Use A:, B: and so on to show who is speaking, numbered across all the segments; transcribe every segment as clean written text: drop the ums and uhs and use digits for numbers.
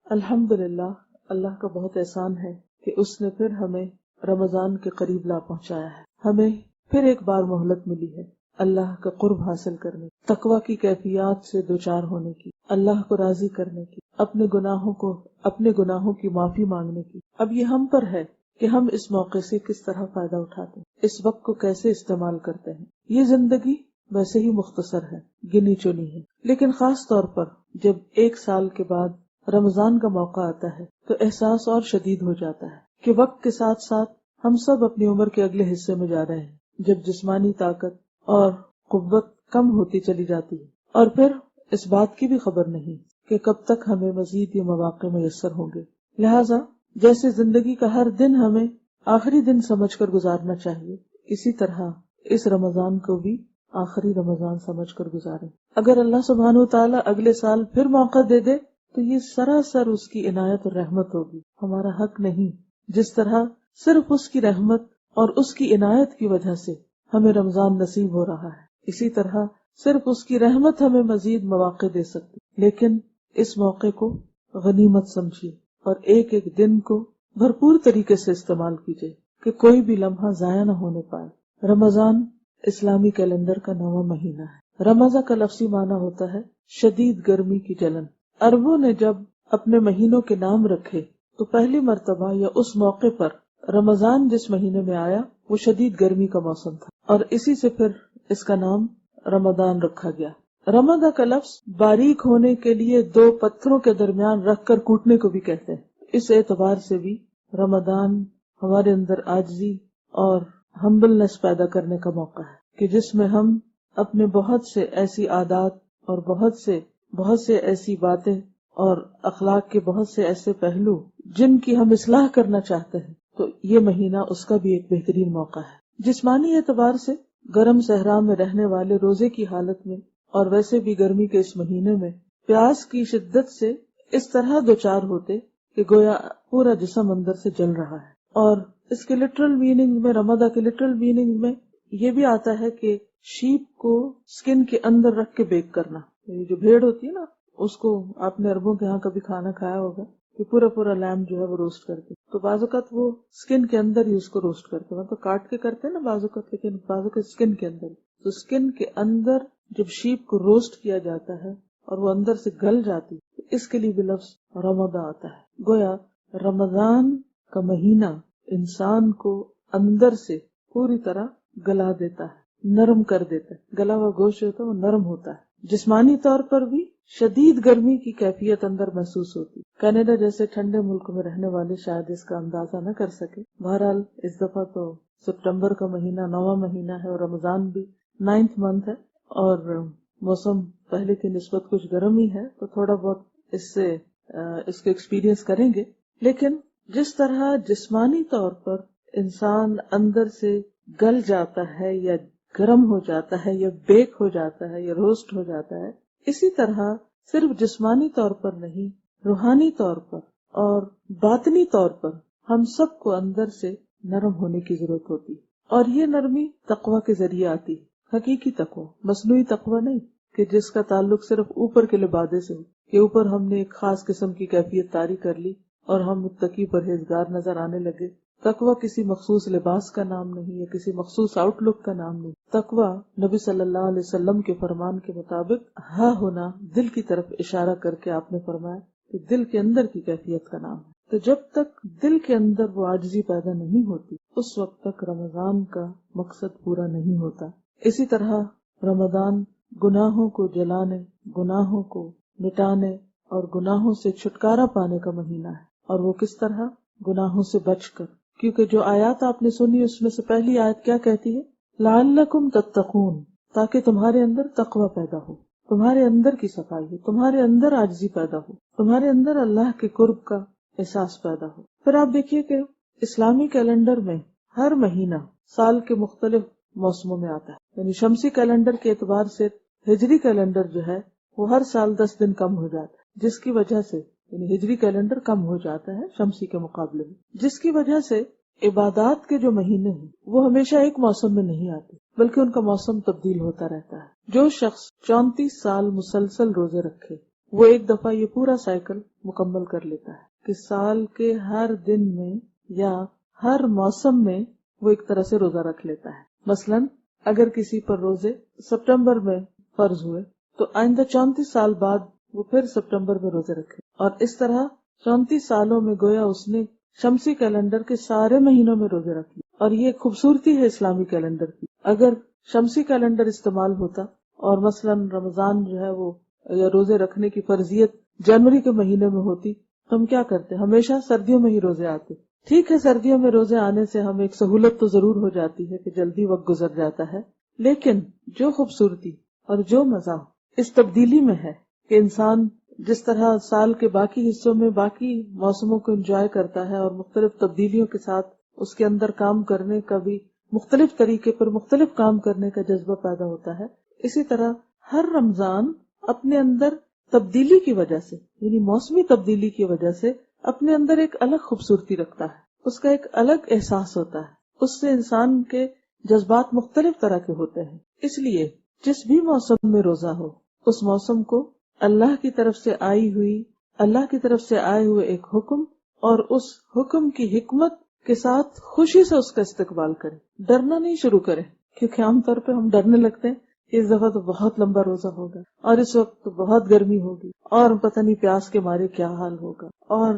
A: الحمدللہ، اللہ کا بہت احسان ہے کہ اس نے پھر ہمیں رمضان کے قریب لا پہنچایا ہے. ہمیں پھر ایک بار مہلت ملی ہے اللہ کا قرب حاصل کرنے، تقوی کی کیفیات سے دوچار ہونے کی، اللہ کو راضی کرنے کی، اپنے گناہوں کی معافی مانگنے کی. اب یہ ہم پر ہے کہ ہم اس موقع سے کس طرح فائدہ اٹھاتے ہیں، اس وقت کو کیسے استعمال کرتے ہیں. یہ زندگی ویسے ہی مختصر ہے، گنی چنی ہے، لیکن خاص طور پر جب ایک سال کے بعد رمضان کا موقع آتا ہے تو احساس اور شدید ہو جاتا ہے کہ وقت کے ساتھ ساتھ ہم سب اپنی عمر کے اگلے حصے میں جا رہے ہیں، جب جسمانی طاقت اور قوت کم ہوتی چلی جاتی ہے، اور پھر اس بات کی بھی خبر نہیں کہ کب تک ہمیں مزید یہ مواقع میسر ہوں گے. لہٰذا جیسے زندگی کا ہر دن ہمیں آخری دن سمجھ کر گزارنا چاہیے، اسی طرح اس رمضان کو بھی آخری رمضان سمجھ کر گزاریں. اگر اللہ سبحانہ و تعالیٰ اگلے سال پھر موقع دے دے تو یہ سراسر اس کی عنایت اور رحمت ہوگی، ہمارا حق نہیں. جس طرح صرف اس کی رحمت اور اس کی عنایت کی وجہ سے ہمیں رمضان نصیب ہو رہا ہے، اسی طرح صرف اس کی رحمت ہمیں مزید مواقع دے سکتی. لیکن اس موقع کو غنیمت سمجھیے اور ایک ایک دن کو بھرپور طریقے سے استعمال کیجیے کہ کوئی بھی لمحہ ضائع نہ ہونے پائے. رمضان اسلامی کیلنڈر کا 9واں مہینہ ہے. رمضان کا لفظی معنی ہوتا ہے شدید گرمی کی جلن. عربوں نے جب اپنے مہینوں کے نام رکھے تو پہلی مرتبہ یا اس موقع پر رمضان جس مہینے میں آیا وہ شدید گرمی کا موسم تھا، اور اسی سے پھر اس کا نام رمضان رکھا گیا. رمضان کا لفظ باریک ہونے کے لیے دو پتھروں کے درمیان رکھ کر کوٹنے کو بھی کہتے ہیں. اس اعتبار سے بھی رمضان ہمارے اندر عاجزی اور ہمبلنس پیدا کرنے کا موقع ہے کہ جس میں ہم اپنے بہت سے ایسی عادات اور بہت سے ایسی باتیں اور اخلاق کے بہت سے ایسے پہلو جن کی ہم اصلاح کرنا چاہتے ہیں، تو یہ مہینہ اس کا بھی ایک بہترین موقع ہے. جسمانی اعتبار سے گرم صحرا میں رہنے والے روزے کی حالت میں اور ویسے بھی گرمی کے اس مہینے میں پیاس کی شدت سے اس طرح دوچار ہوتے کہ گویا پورا جسم اندر سے جل رہا ہے. اور اس کے لٹرل میننگ میں، رمضان کے لٹرل میننگ میں یہ بھی آتا ہے کہ شیپ کو سکن کے اندر رکھ کے بیک کرنا. یعنی جو بھیڑ ہوتی ہے نا، اس کو آپ نے عربوں کے ہاں کبھی کھانا کھایا ہوگا کہ پورا لیمب جو ہے وہ روسٹ کرتے، تو بعض اوقات وہ سکن کے اندر ہی اس کو روسٹ کرتے، مطلب کاٹ کے کرتے ہیں نا بعض اوقات، لیکن بعض اوقات سکن کے اندر. تو سکن کے اندر جب شیپ کو روسٹ کیا جاتا ہے اور وہ اندر سے گل جاتی، تو اس کے لیے بھی لفظ رمضان آتا ہے. گویا رمضان کا مہینہ انسان کو اندر سے پوری طرح گلا دیتا ہے، نرم کر دیتا ہے. گلا ہوا گوشت ہوتا ہے وہ نرم ہوتا ہے. جسمانی طور پر بھی شدید گرمی کی کیفیت اندر محسوس ہوتی. کینیڈا جیسے ٹھنڈے ملک میں رہنے والے شاید اس کا اندازہ نہ کر سکے. بہرحال اس دفعہ تو ستمبر کا مہینہ 9واں مہینہ ہے اور رمضان بھی 9th منتھ ہے، اور موسم پہلے کی نسبت کچھ گرم ہی ہے، تو تھوڑا بہت اس کو ایکسپیرینس کریں گے. لیکن جس طرح جسمانی طور پر انسان اندر سے گل جاتا ہے یا گرم ہو جاتا ہے یا بیک ہو جاتا ہے یا روسٹ ہو جاتا ہے، اسی طرح صرف جسمانی طور پر نہیں، روحانی طور پر اور باطنی طور پر ہم سب کو اندر سے نرم ہونے کی ضرورت ہوتی. اور یہ نرمی تقوی کے ذریعے آتی، حقیقی تقوی، مصنوعی تقوی نہیں کہ جس کا تعلق صرف اوپر کے لبادے سے ہو کہ اوپر ہم نے ایک خاص قسم کی کیفیت طاری کر لی اور ہم متقی پرہیزگار نظر آنے لگے. تقوی کسی مخصوص لباس کا نام نہیں ہے، کسی مخصوص آؤٹ لک کا نام نہیں. تقوی نبی صلی اللہ علیہ وسلم کے فرمان کے مطابق ہونا، دل کی طرف اشارہ کر کے آپ نے فرمایا کہ دل کے اندر کی کیفیت کا نام ہے. تو جب تک دل کے اندر وہ عاجزی پیدا نہیں ہوتی اس وقت تک رمضان کا مقصد پورا نہیں ہوتا. اسی طرح رمضان گناہوں کو جلانے، گناہوں کو مٹانے اور گناہوں سے چھٹکارا پانے کا مہینہ ہے. اور وہ کس طرح؟ گناہوں سے بچ کر. کیونکہ جو آیات آپ نے سنی اس میں سے پہلی آیت کیا کہتی ہے؟ لعلکم تتقون، تاکہ تمہارے اندر تقوی پیدا ہو، تمہارے اندر کی صفائی ہو، تمہارے اندر عاجزی پیدا ہو، تمہارے اندر اللہ کے قرب کا احساس پیدا ہو. پھر آپ دیکھیے کہ اسلامی کیلنڈر میں ہر مہینہ سال کے مختلف موسموں میں آتا ہے. یعنی شمسی کیلنڈر کے اعتبار سے ہجری کیلنڈر جو ہے وہ ہر سال 10 دن کم ہو جاتا ہے، جس کی وجہ سے یعنی ہجری کیلنڈر کم ہو جاتا ہے شمسی کے مقابلے میں، جس کی وجہ سے عبادات کے جو مہینے ہیں وہ ہمیشہ ایک موسم میں نہیں آتے بلکہ ان کا موسم تبدیل ہوتا رہتا ہے. جو شخص 34 سال مسلسل روزے رکھے وہ ایک دفعہ یہ پورا سائیکل مکمل کر لیتا ہے کہ سال کے ہر دن میں یا ہر موسم میں وہ ایک طرح سے روزہ رکھ لیتا ہے. مثلاً اگر کسی پر روزے سپٹمبر میں فرض ہوئے تو آئندہ 34 سال بعد وہ پھر سپٹمبر میں روزے رکھے، اور اس طرح 34 سالوں میں گویا اس نے شمسی کیلنڈر کے سارے مہینوں میں روزے رکھ لیے. اور یہ خوبصورتی ہے اسلامی کیلنڈر کی. اگر شمسی کیلنڈر استعمال ہوتا اور مثلاً رمضان جو ہے وہ یا روزے رکھنے کی فرضیت جنوری کے مہینے میں ہوتی تو ہم کیا کرتے؟ ہمیشہ سردیوں میں ہی روزے آتے. ٹھیک ہے، سردیوں میں روزے آنے سے ہمیں ایک سہولت تو ضرور ہو جاتی ہے کہ جلدی وقت گزر جاتا ہے، لیکن جو خوبصورتی اور جو مزہ اس تبدیلی میں ہے کہ انسان جس طرح سال کے باقی حصوں میں باقی موسموں کو انجوائے کرتا ہے اور مختلف تبدیلیوں کے ساتھ اس کے اندر کام کرنے کا بھی مختلف طریقے پر مختلف کام کرنے کا جذبہ پیدا ہوتا ہے، اسی طرح ہر رمضان اپنے اندر تبدیلی کی وجہ سے، یعنی موسمی تبدیلی کی وجہ سے اپنے اندر ایک الگ خوبصورتی رکھتا ہے. اس کا ایک الگ احساس ہوتا ہے، اس سے انسان کے جذبات مختلف طرح کے ہوتے ہیں. اس لیے جس بھی موسم میں روزہ ہو، اس موسم کو اللہ کی طرف سے آئے ہوئے ایک حکم اور اس حکم کی حکمت کے ساتھ خوشی سے اس کا استقبال کرے. ڈرنا نہیں شروع کرے، کیونکہ عام طور پہ ہم ڈرنے لگتے ہیں کہ اس دفعہ تو بہت لمبا روزہ ہوگا، اور اس وقت تو بہت گرمی ہوگی، اور پتہ نہیں پیاس کے مارے کیا حال ہوگا، اور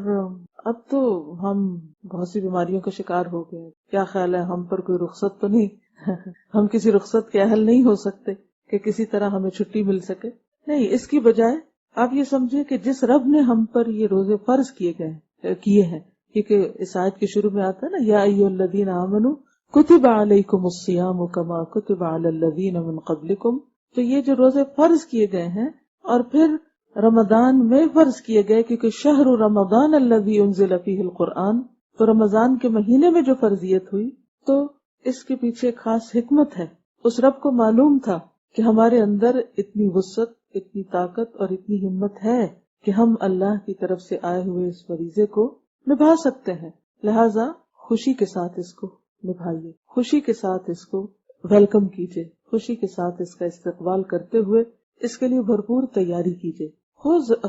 A: اب تو ہم بہت سی بیماریوں کا شکار ہو گئے، کیا خیال ہے ہم پر کوئی رخصت تو نہیں ہم کسی رخصت کے اہل نہیں ہو سکتے کہ کسی طرح ہمیں چھٹی مل سکے. نہیں، اس کی بجائے آپ یہ سمجھیں کہ جس رب نے ہم پر یہ روزے فرض کیے ہیں، کیونکہ اس آیت کے شروع میں آتا ہے نا، یا ایھا الذین آمنوا کتب علیکم الصیام کما کتب علی الذین من قبلکم. تو یہ جو روزے فرض کیے گئے ہیں اور پھر رمضان میں فرض کیے گئے، کیونکہ شہر رمضان الذی انزل فیہ القرآن، تو رمضان کے مہینے میں جو فرضیت ہوئی تو اس کے پیچھے خاص حکمت ہے. اس رب کو معلوم تھا کہ ہمارے اندر اتنی وسعت، اتنی طاقت اور اتنی ہمت ہے کہ ہم اللہ کی طرف سے آئے ہوئے اس فریضے کو نبھا سکتے ہیں. لہذا خوشی کے ساتھ اس کو نبھائیے، خوشی کے ساتھ اس کو ویلکم کیجیے، خوشی کے ساتھ اس کا استقبال کرتے ہوئے اس کے لیے بھرپور تیاری کیجیے.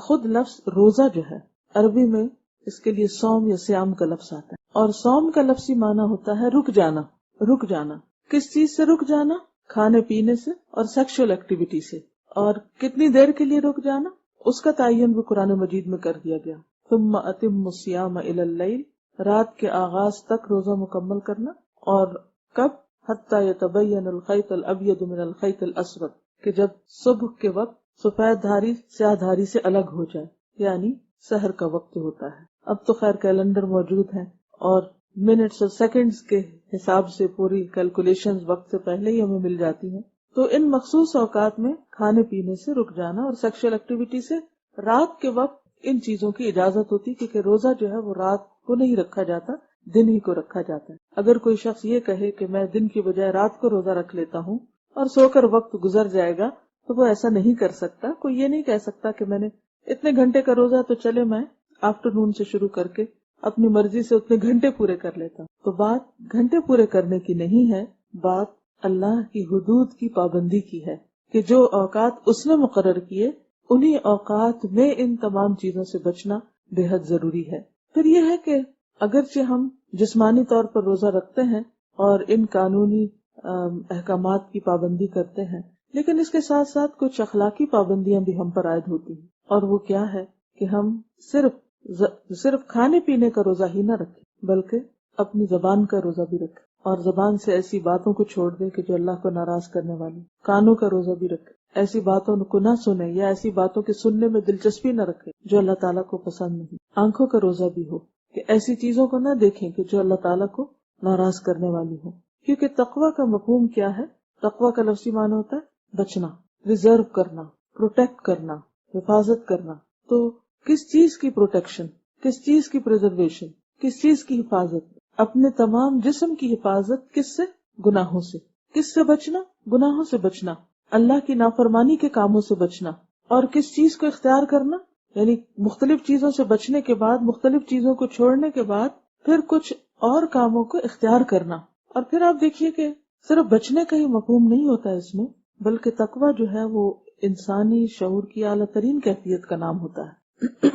A: خود لفظ روزہ جو ہے عربی میں اس کے لیے صوم یا صیام کا لفظ آتا ہے، اور صوم کا لفظی معنی ہوتا ہے رک جانا. رک جانا کس چیز سے رک جانا؟ کھانے پینے سے اور سیکشل ایکٹیویٹی سے. اور کتنی دیر کے لیے رک جانا، اس کا تعین بھی قرآن مجید میں کر دیا گیا. ثم اتم الصیام الی اللیل، رات کے آغاز تک روزہ مکمل کرنا. اور کب؟ حتی یتبین الخیط الابیض من الخیط الاسود، کہ جب صبح کے وقت سفید دھاری سیاہ دھاری سے الگ ہو جائے، یعنی سحر کا وقت ہوتا ہے. اب تو خیر کیلنڈر موجود ہیں اور منٹس اور سیکنڈز کے حساب سے پوری کیلکولیشنز وقت سے پہلے ہی ہمیں مل جاتی ہیں. تو ان مخصوص اوقات میں کھانے پینے سے رک جانا اور سیکشل ایکٹیویٹی سے رات کے وقت ان چیزوں کی اجازت ہوتی، کیونکہ روزہ جو ہے وہ رات کو نہیں رکھا جاتا، دن ہی کو رکھا جاتا ہے. اگر کوئی شخص یہ کہے کہ میں دن کی بجائے رات کو روزہ رکھ لیتا ہوں اور سو کر وقت گزر جائے گا، تو وہ ایسا نہیں کر سکتا. کوئی یہ نہیں کہہ سکتا کہ میں نے اتنے گھنٹے کا روزہ تو چلے میں آفٹر نون سے شروع کر کے اپنی مرضی سے اتنے گھنٹے پورے کر لیتا ہوں. تو بات گھنٹے پورے کرنے کی نہیں ہے، بات اللہ کی حدود کی پابندی کی ہے کہ جو اوقات اس نے مقرر کیے انہی اوقات میں ان تمام چیزوں سے بچنا بے حد ضروری ہے. پھر یہ ہے کہ اگرچہ ہم جسمانی طور پر روزہ رکھتے ہیں اور ان قانونی احکامات کی پابندی کرتے ہیں، لیکن اس کے ساتھ ساتھ کچھ اخلاقی پابندیاں بھی ہم پر عائد ہوتی ہیں. اور وہ کیا ہے کہ ہم صرف کھانے پینے کا روزہ ہی نہ رکھیں، بلکہ اپنی زبان کا روزہ بھی رکھیں، اور زبان سے ایسی باتوں کو چھوڑ دیں کہ جو اللہ کو ناراض کرنے والی. کانوں کا روزہ بھی رکھیں، ایسی باتوں کو نہ سنیں یا ایسی باتوں کے سننے میں دلچسپی نہ رکھیں جو اللہ تعالیٰ کو پسند نہیں. آنکھوں کا روزہ بھی ہو کہ ایسی چیزوں کو نہ دیکھیں کہ جو اللہ تعالیٰ کو ناراض کرنے والی ہو. کیونکہ تقوی کا مفہوم کیا ہے؟ تقوی کا لفظی معنی ہوتا ہے بچنا، ریزرو کرنا، پروٹیکٹ کرنا، حفاظت کرنا. تو کس چیز کی پروٹیکشن، کس چیز کی پریزرویشن، کس چیز کی حفاظت؟ اپنے تمام جسم کی حفاظت. کس سے؟ گناہوں سے. کس سے بچنا؟ گناہوں سے بچنا، اللہ کی نافرمانی کے کاموں سے بچنا. اور کس چیز کو اختیار کرنا؟ یعنی مختلف چیزوں سے بچنے کے بعد، مختلف چیزوں کو چھوڑنے کے بعد پھر کچھ اور کاموں کو اختیار کرنا. اور پھر آپ دیکھیے کہ صرف بچنے کا ہی مفہوم نہیں ہوتا ہے اس میں، بلکہ تقویٰ جو ہے وہ انسانی شعور کی اعلیٰ ترین کیفیت کا نام ہوتا ہے۔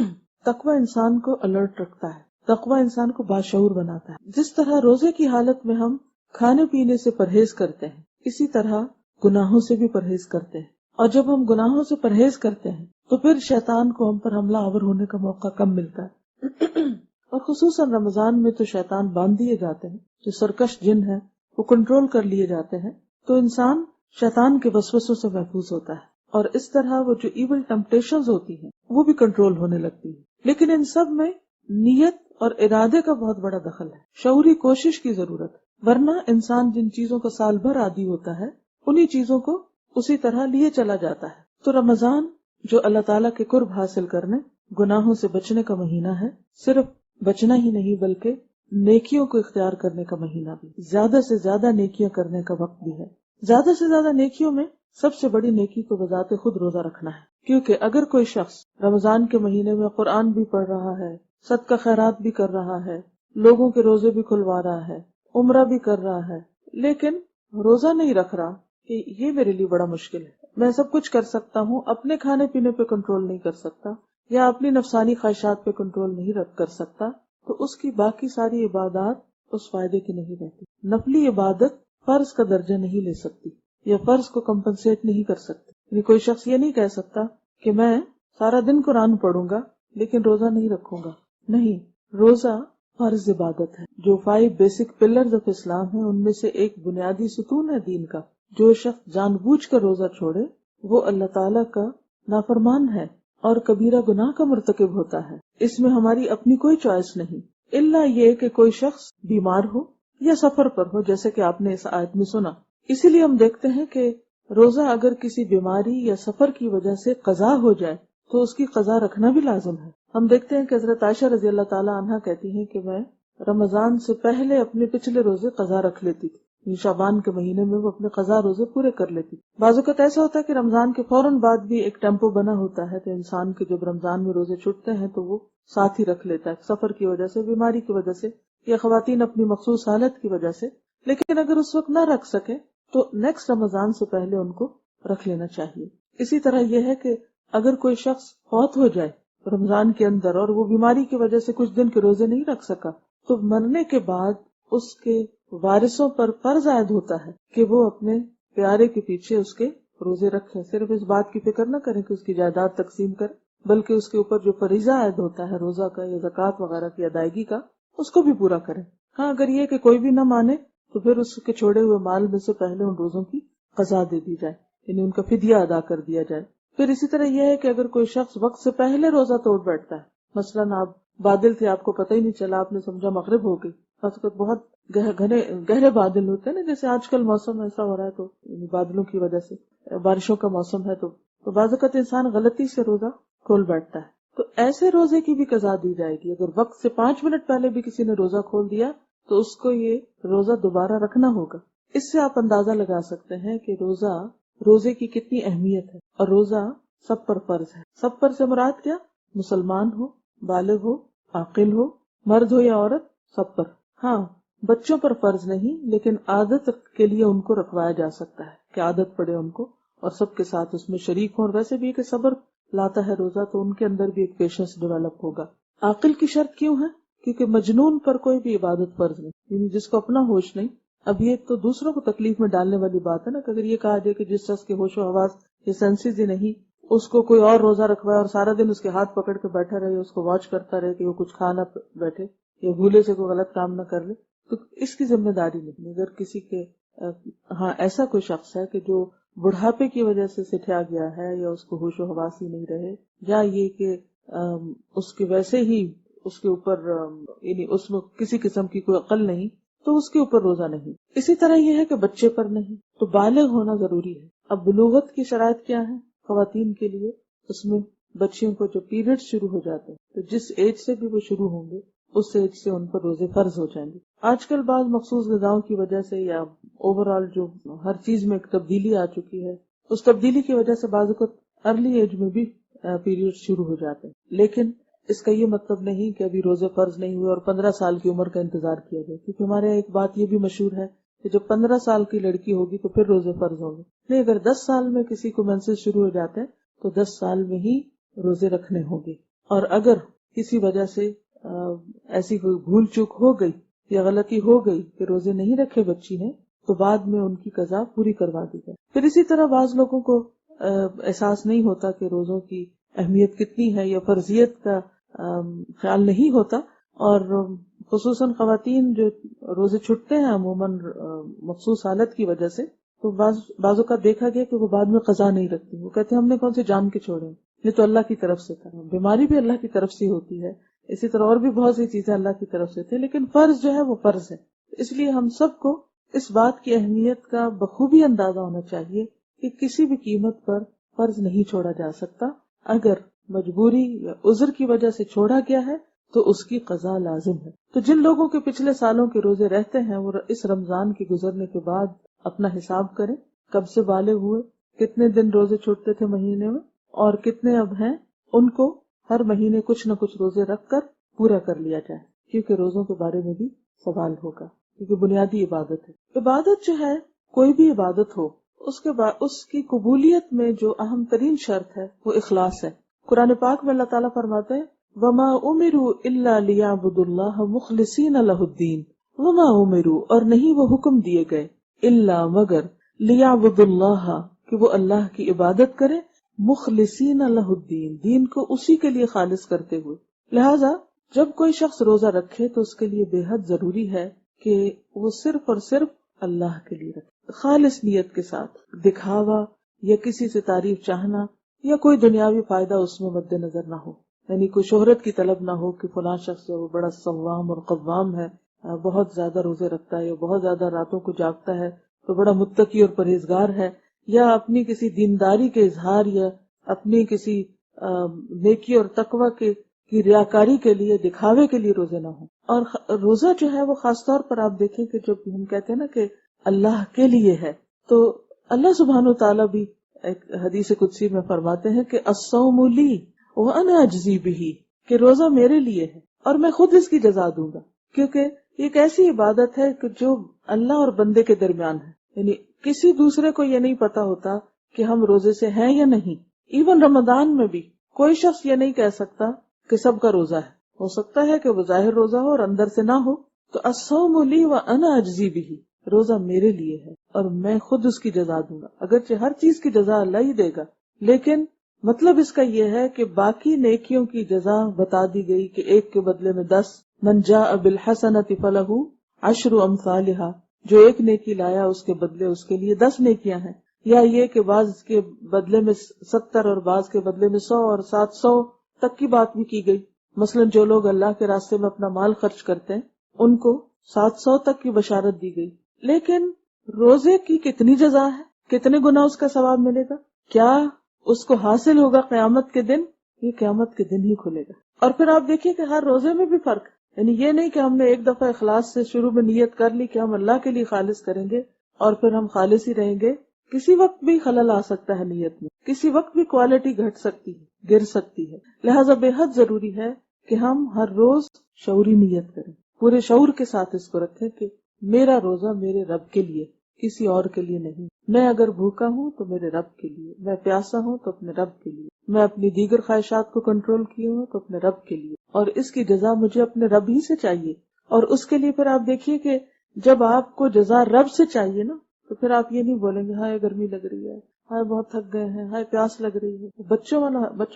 A: تقوی انسان کو الرٹ رکھتا ہے، تقوی انسان کو باشعور بناتا ہے۔ جس طرح روزے کی حالت میں ہم کھانے پینے سے پرہیز کرتے ہیں، اسی طرح گناہوں سے بھی پرہیز کرتے ہیں، اور جب ہم گناہوں سے پرہیز کرتے ہیں تو پھر شیطان کو ہم پر حملہ آور ہونے کا موقع کم ملتا ہے۔ اور خصوصاً رمضان میں تو شیطان باندھ دیے جاتے ہیں، جو سرکش جن ہے وہ کنٹرول کر لیے جاتے ہیں، تو انسان شیطان کے وسوسوں سے محفوظ ہوتا ہے، اور اس طرح وہ جو ایول ٹمپٹیشنز ہوتی ہیں وہ بھی کنٹرول ہونے لگتی ہیں۔ لیکن ان سب میں نیت اور ارادے کا بہت بڑا دخل ہے، شعوری کوشش کی ضرورت ہے، ورنہ انسان جن چیزوں کا سال بھر عادی ہوتا ہے انہی چیزوں کو اسی طرح لیے چلا جاتا ہے۔ تو رمضان جو اللہ تعالیٰ کے قرب حاصل کرنے، گناہوں سے بچنے کا مہینہ ہے، صرف بچنا ہی نہیں بلکہ نیکیوں کو اختیار کرنے کا مہینہ بھی، زیادہ سے زیادہ نیکیاں کرنے کا وقت بھی ہے۔ زیادہ سے زیادہ نیکیوں میں سب سے بڑی نیکی تو بذات خود روزہ رکھنا ہے، کیونکہ اگر کوئی شخص رمضان کے مہینے میں قرآن بھی پڑھ رہا ہے، صدقہ خیرات بھی کر رہا ہے، لوگوں کے روزے بھی کھلوا رہا ہے، عمرہ بھی کر رہا ہے، لیکن روزہ نہیں رکھ رہا کہ یہ میرے لیے بڑا مشکل ہے، میں سب کچھ کر سکتا ہوں، اپنے کھانے پینے پہ کنٹرول نہیں کر سکتا یا اپنی نفسانی خواہشات پہ کنٹرول نہیں کر سکتا، تو اس کی باقی ساری عبادات اس فائدے کی نہیں رہتی۔ نفلی عبادت فرض کا درجہ نہیں لے سکتی یا فرض کو کمپنسیٹ نہیں کر سکتی۔ یعنی کوئی شخص یہ نہیں کہہ سکتا کہ میں سارا دن قرآن پڑھوں گا لیکن روزہ نہیں رکھوں گا، نہیں، روزہ فرض عبادت ہے۔ جو 5 بیسک پلرز آف اسلام ہیں ان میں سے ایک بنیادی ستون ہے دین کا۔ جو شخص جان بوجھ کر روزہ چھوڑے وہ اللہ تعالیٰ کا نافرمان ہے اور کبیرہ گناہ کا مرتکب ہوتا ہے۔ اس میں ہماری اپنی کوئی چوائس نہیں، الا یہ کہ کوئی شخص بیمار ہو یا سفر پر ہو، جیسے کہ آپ نے اس آیت میں سنا۔ اسی لیے ہم دیکھتے ہیں کہ روزہ اگر کسی بیماری یا سفر کی وجہ سے قضا ہو جائے تو اس کی قضا رکھنا بھی لازم ہے۔ ہم دیکھتے ہیں کہ حضرت عائشہ رضی اللہ تعالی عنہا کہتی ہیں کہ میں رمضان سے پہلے اپنے پچھلے روزے قضا رکھ لیتی تھی، شعبان کے مہینے میں وہ اپنے قضا روزے پورے کر لیتی۔ بعض اوقات ایسا ہوتا ہے کہ رمضان کے فوراً بعد بھی ایک ٹیمپو بنا ہوتا ہے، تو انسان کے جب رمضان میں روزے چھٹتے ہیں تو وہ ساتھ ہی رکھ لیتا ہے، سفر کی وجہ سے، بیماری کی وجہ سے، یا خواتین اپنی مخصوص حالت کی وجہ سے۔ لیکن اگر اس وقت نہ رکھ سکے تو نیکسٹ رمضان سے پہلے ان کو رکھ لینا چاہیے۔ اسی طرح یہ ہے کہ اگر کوئی شخص فوت ہو جائے رمضان کے اندر اور وہ بیماری کی وجہ سے کچھ دن کے روزے نہیں رکھ سکا، تو مرنے کے بعد اس کے وارثوں پر فرض عائد ہوتا ہے کہ وہ اپنے پیارے کے پیچھے اس کے روزے رکھیں۔ صرف اس بات کی فکر نہ کریں کہ اس کی جائیداد تقسیم کریں، بلکہ اس کے اوپر جو فریضہ عائد ہوتا ہے روزہ کا یا زکوٰۃ وغیرہ کی ادائیگی کا، اس کو بھی پورا کریں۔ ہاں، اگر یہ کہ کوئی بھی نہ مانے تو پھر اس کے چھوڑے ہوئے مال میں سے پہلے ان روزوں کی قضا دے دی جائے، یعنی ان کا فدیہ ادا کر دیا جائے۔ پھر اسی طرح یہ ہے کہ اگر کوئی شخص وقت سے پہلے روزہ توڑ بیٹھتا ہے، مثلاً آپ بادل تھے، آپ کو پتہ ہی نہیں چلا، آپ نے سمجھا مغرب ہو گئی، بہت گہرے بادل ہوتے ہیں نا، جیسے آج کل موسم ایسا ہو رہا ہے تو بادلوں کی وجہ سے بارشوں کا موسم ہے، تو بعض اوقات انسان غلطی سے روزہ کھول بیٹھتا ہے، تو ایسے روزے کی بھی قضا دی جائے گی۔ اگر وقت سے 5 منٹ پہلے بھی کسی نے روزہ کھول دیا تو اس کو یہ روزہ دوبارہ رکھنا ہوگا۔ اس سے آپ اندازہ لگا سکتے ہیں کہ روزے کی کتنی اہمیت ہے، اور روزہ سب پر فرض ہے۔ سب پر سے مراد کیا؟ مسلمان ہو، بالغ ہو، عاقل ہو، مرد ہو یا عورت، سب پر۔ ہاں، بچوں پر فرض نہیں، لیکن عادت کے لیے ان کو رکھوایا جا سکتا ہے کہ عادت پڑے ان کو اور سب کے ساتھ اس میں شریک ہوں۔ اور ویسے بھی کہ صبر لاتا ہے روزہ، تو ان کے اندر بھی ایک پیشنس ڈیولپ ہوگا۔ عاقل کی شرط کیوں ہے؟ کیونکہ مجنون پر کوئی بھی عبادت فرض نہیں، یعنی جس کو اپنا ہوش نہیں۔ اب یہ تو دوسروں کو تکلیف میں ڈالنے والی بات ہے نا، کہ اگر یہ کہا جائے کہ جس شخص کے ہوش و حواس یہ سینسز ہی نہیں، اس کو کوئی اور روزہ رکھوائے اور سارا دن اس کے ہاتھ پکڑ کے بیٹھا رہے، اس کو واچ کرتا رہے کہ وہ کچھ کھا نہ بیٹھے یا بھولے سے کوئی غلط کام نہ کر لے، تو اس کی ذمہ داری نہیں۔ اگر کسی کے ہاں ایسا کوئی شخص ہے کہ جو بڑھاپے کی وجہ سے سٹھیا گیا ہے، یا اس کو ہوش و حواس ہی نہیں رہے، یا یہ کہ اس کے ویسے ہی اس کے اوپر یعنی اس میں کسی قسم کی کوئی عقل نہیں، تو اس کے اوپر روزہ نہیں۔ اسی طرح یہ ہے کہ بچے پر نہیں، تو بالغ ہونا ضروری ہے۔ اب بلوغت کی شرائط کیا ہے خواتین کے لیے؟ اس میں بچیوں کو جو پیریڈ شروع ہو جاتے ہیں تو جس ایج سے بھی وہ شروع ہوں گے اس ایج سے ان پر روزے فرض ہو جائیں گے۔ آج کل بعض مخصوص غذاؤں کی وجہ سے یا اوور آل جو ہر چیز میں ایک تبدیلی آ چکی ہے، اس تبدیلی کی وجہ سے بعض اوقات ارلی ایج میں بھی پیریڈ شروع ہو جاتے ہیں، لیکن اس کا یہ مطلب نہیں کہ ابھی روزے فرض نہیں ہوئے اور 15 سال کی عمر کا انتظار کیا جائے، کیونکہ ہمارے یہاں ایک بات یہ بھی مشہور ہے کہ جب 15 سال کی لڑکی ہوگی تو پھر روزے فرض ہوں گے. نہیں، اگر 10 سال میں کسی کو مینسز شروع ہو جاتے ہیں تو 10 سال میں ہی روزے رکھنے ہوں گے. اور اگر کسی وجہ سے ایسی کوئی بھول چوک ہو گئی یا غلطی ہو گئی کہ روزے نہیں رکھے بچی نے تو بعد میں ان کی قضا پوری کروا دی جائے. پھر اسی طرح بعض لوگوں کو احساس نہیں ہوتا کہ روزوں کی اہمیت کتنی ہے یا فرضیت کا خیال نہیں ہوتا، اور خصوصاً خواتین جو روزے چھٹتے ہیں عموماً مخصوص حالت کی وجہ سے، تو بعضوں کا دیکھا گیا کہ وہ بعد میں قضا نہیں رکھتی. وہ کہتے ہیں ہم نے کون سے جان کے چھوڑے ہیں، یہ تو اللہ کی طرف سے تھا. بیماری بھی اللہ کی طرف سے ہوتی ہے، اسی طرح اور بھی بہت سی چیزیں اللہ کی طرف سے تھے، لیکن فرض جو ہے وہ فرض ہے. اس لیے ہم سب کو اس بات کی اہمیت کا بخوبی اندازہ ہونا چاہیے کہ کسی بھی قیمت پر فرض نہیں چھوڑا جا سکتا. اگر مجبوری یا عذر کی وجہ سے چھوڑا گیا ہے تو اس کی قضا لازم ہے. تو جن لوگوں کے پچھلے سالوں کے روزے رہتے ہیں وہ اس رمضان کے گزرنے کے بعد اپنا حساب کریں، کب سے بالغ ہوئے، کتنے دن روزے چھوٹتے تھے مہینے میں اور کتنے اب ہیں. ان کو ہر مہینے کچھ نہ کچھ روزے رکھ کر پورا کر لیا جائے، کیونکہ روزوں کے بارے میں بھی سوال ہوگا، کیونکہ بنیادی عبادت ہے. عبادت جو ہے، کوئی بھی عبادت ہو، اس کے بعد اس کی قبولیت میں جو اہم ترین شرط ہے وہ اخلاص ہے. قرآن پاک میں اللہ تعالیٰ فرماتے ہیں وَمَا أُمِرُوا إِلَّا لِيَعْبُدُوا اللَّهَ مُخْلِصِينَ لَهُ الدِّينَ وَمَا أُمِرُوا، اور نہیں وہ حکم دیے گئے، إِلَّا مگر، لِيَعْبُدُوا اللَّهَ کہ وہ اللہ کی عبادت کرے، مخلصین لہ الدین، دین کو اسی کے لیے خالص کرتے ہوئے. لہذا جب کوئی شخص روزہ رکھے تو اس کے لیے بے حد ضروری ہے کہ وہ صرف اور صرف اللہ کے لیے رکھے، خالص نیت کے ساتھ. دکھاوا یا کسی سے تعریف چاہنا یا کوئی دنیاوی فائدہ اس میں مد نظر نہ ہو، یعنی کوئی شہرت کی طلب نہ ہو کہ فلاں شخص وہ بڑا صوام اور قوام ہے، بہت زیادہ روزے رکھتا ہے یا بہت زیادہ راتوں کو جاگتا ہے تو بڑا متقی اور پرہیزگار ہے، یا اپنی کسی دینداری کے اظہار یا اپنی کسی نیکی اور تقوی کی ریاکاری کے لیے، دکھاوے کے لیے روزے نہ ہوں. اور روزہ جو ہے وہ خاص طور پر آپ دیکھیں کہ جب ہم کہتے ہیں نا کہ اللہ کے لیے ہے، تو اللہ سبحانہ و تعالیٰ بھی ایک حدیث قدسی میں فرماتے ہیں کہ الصوم لی وانا اجزی بہ، کہ روزہ میرے لیے ہے اور میں خود اس کی جزا دوں گا. کیونکہ یہ ایک ایسی عبادت ہے کہ جو اللہ اور بندے کے درمیان ہے، یعنی کسی دوسرے کو یہ نہیں پتا ہوتا کہ ہم روزے سے ہیں یا نہیں. ایون رمضان میں بھی کوئی شخص یہ نہیں کہہ سکتا کہ سب کا روزہ ہے. ہو سکتا ہے کہ وہ ظاہر روزہ ہو اور اندر سے نہ ہو. تو الصوم لی وانا اجزی بہ، روزہ میرے لیے ہے اور میں خود اس کی جزا دوں گا. اگرچہ ہر چیز کی جزا اللہ ہی دے گا، لیکن مطلب اس کا یہ ہے کہ باقی نیکیوں کی جزا بتا دی گئی کہ ایک کے بدلے میں 10، من جاء بالحسنۃ فلہ عشر امثالھا، جو ایک نیکی لایا اس کے بدلے اس کے لیے 10 نیکیاں ہیں. یا یہ کہ بعض کے بدلے میں 70 اور بعض کے بدلے میں 100 اور 700 تک کی بات بھی کی گئی. مثلا جو لوگ اللہ کے راستے میں اپنا مال خرچ کرتے ہیں ان کو 700 تک کی بشارت دی گئی. لیکن روزے کی کتنی جزا ہے، کتنے گنا اس کا ثواب ملے گا، کیا اس کو حاصل ہوگا قیامت کے دن؟ یہ قیامت کے دن ہی کھلے گا. اور پھر آپ دیکھیے کہ ہر روزے میں بھی فرق ہے. یعنی یہ نہیں کہ ہم نے ایک دفعہ اخلاص سے شروع میں نیت کر لی کہ ہم اللہ کے لیے خالص کریں گے اور پھر ہم خالص ہی رہیں گے. کسی وقت بھی خلل آ سکتا ہے نیت میں، کسی وقت بھی کوالٹی گھٹ سکتی ہے، گر سکتی ہے. لہٰذا بے حد ضروری ہے کہ ہم ہر روز شعوری نیت کریں، پورے شعور کے ساتھ اس کو رکھیں کہ میرا روزہ میرے رب کے لیے، کسی اور کے لیے نہیں. میں اگر بھوکا ہوں تو میرے رب کے لیے، میں پیاسا ہوں تو اپنے رب کے لیے، میں اپنی دیگر خواہشات کو کنٹرول کی ہوں تو اپنے رب کے لیے، اور اس کی جزا مجھے اپنے رب ہی سے چاہیے. اور اس کے لیے پھر آپ دیکھیے کہ جب آپ کو جزا رب سے چاہیے نا، تو پھر آپ یہ نہیں بولیں گے ہائے گرمی لگ رہی ہے، ہائے بہت تھک گئے ہیں، ہائے پیاس لگ رہی ہے. بچوں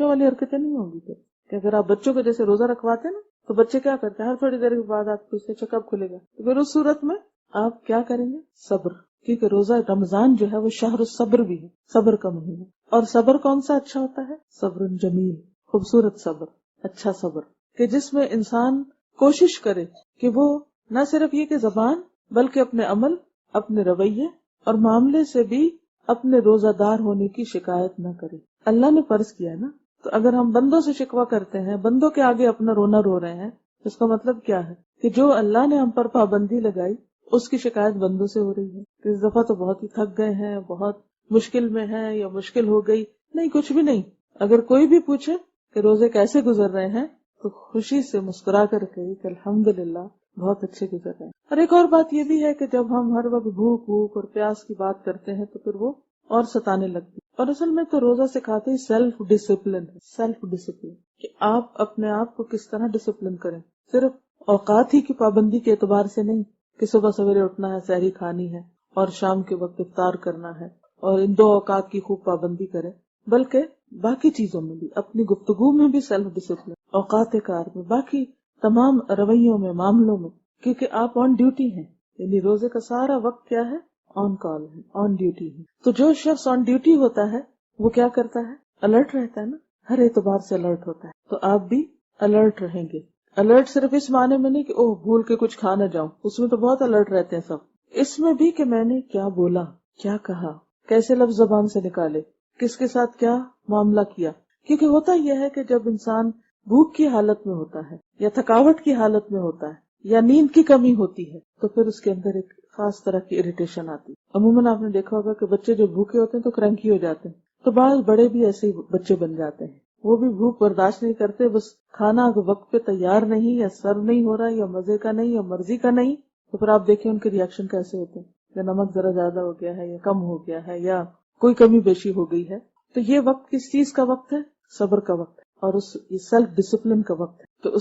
A: والی حرکتیں نہیں ہوں گی. پھر کہ اگر آپ بچوں کو جیسے روزہ رکھواتے نا تو بچے کیا کرتے ہیں، ہر تھوڑی دیر کے بعد آپ پوچھتے اچھا کب کھلے گا، تو پھر اس صورت میں آپ کیا کریں گے؟ صبر. کیونکہ روزہ رمضان جو ہے وہ شہر الصبر بھی ہے، صبر کا مہینہ. اور صبر کون سا اچھا ہوتا ہے؟ صبر جمیل، خوبصورت صبر، اچھا صبر، کہ جس میں انسان کوشش کرے کہ وہ نہ صرف یہ کہ زبان بلکہ اپنے عمل، اپنے رویے اور معاملے سے بھی اپنے روزہ دار ہونے کی شکایت نہ کرے. اللہ نے فرض کیا ہے نا، تو اگر ہم بندوں سے شکوہ کرتے ہیں، بندوں کے آگے اپنا رونا رو رہے ہیں، اس کا مطلب کیا ہے کہ جو اللہ نے ہم پر پابندی لگائی اس کی شکایت بندوں سے ہو رہی ہے کہ اس دفعہ تو بہت ہی تھک گئے ہیں، بہت مشکل میں ہیں یا مشکل ہو گئی. نہیں، کچھ بھی نہیں. اگر کوئی بھی پوچھے کہ روزے کیسے گزر رہے ہیں تو خوشی سے مسکرا کر کہے کہ الحمدللہ بہت اچھے گزر رہے ہیں. اور ایک اور بات یہ بھی ہے کہ جب ہم ہر وقت بھوک اور پیاس کی بات کرتے ہیں تو پھر وہ اور ستانے لگتی. اور اصل میں تو روزہ سکھاتے ہی سیلف ڈسپلن ہے، سیلف ڈسپلن کہ آپ اپنے آپ کو کس طرح ڈسپلن کریں. صرف اوقات ہی کی پابندی کے اعتبار سے نہیں کہ صبح سویرے اٹھنا ہے، سحری کھانی ہے اور شام کے وقت افطار کرنا ہے اور ان 2 اوقات کی خوب پابندی کریں، بلکہ باقی چیزوں میں بھی، اپنی گفتگو میں بھی سیلف ڈسپلن، اوقات کار میں، باقی تمام رویوں میں، معاملوں میں، کیونکہ آپ آن ڈیوٹی ہیں. یعنی روزے کا سارا وقت کیا ہے؟ آن کال ہے، آن ڈیوٹی ہے. تو جو شخص آن ڈیوٹی ہوتا ہے وہ کیا کرتا ہے؟ الرٹ رہتا ہے نا، ہر اعتبار سے الرٹ ہوتا ہے. تو آپ بھی الرٹ رہیں گے. الرٹ صرف اس معنی میں نہیں کہ اوہ بھول کے کچھ کھا نہ جاؤں، اس میں تو بہت الرٹ رہتے ہیں سب. اس میں بھی کہ میں نے کیا بولا، کیا کہا، کیسے لفظ زبان سے نکالے، کس کے ساتھ کیا معاملہ کیا. کیونکہ ہوتا یہ ہے کہ جب انسان بھوک کی حالت میں ہوتا ہے یا تھکاوٹ کی حالت میں ہوتا ہے یا نیند کی کمی ہوتی ہے تو پھر اس کے اندر ایک خاص طرح کی اریٹیشن آتی ہے. عموماً آپ نے دیکھا ہوگا کہ بچے جو بھوکے ہوتے ہیں تو کرنکی ہو جاتے ہیں، تو بعض بڑے بھی ایسے ہی بچے بن جاتے ہیں. وہ بھی بھوک برداشت نہیں کرتے، بس کھانا وقت پہ تیار نہیں یا سرو نہیں ہو رہا یا مزے کا نہیں یا مرضی کا نہیں، تو پھر آپ دیکھیں ان کے ریئیکشن کیسے ہوتے ہیں. یا نمک ذرا زیادہ ہو گیا ہے یا کم ہو گیا ہے یا کوئی کمی بیشی ہو گئی ہے. تو یہ وقت کس چیز کا وقت ہے؟ صبر کا وقت ہے اور یہ سیلف ڈسپلن کا وقت ہے. تو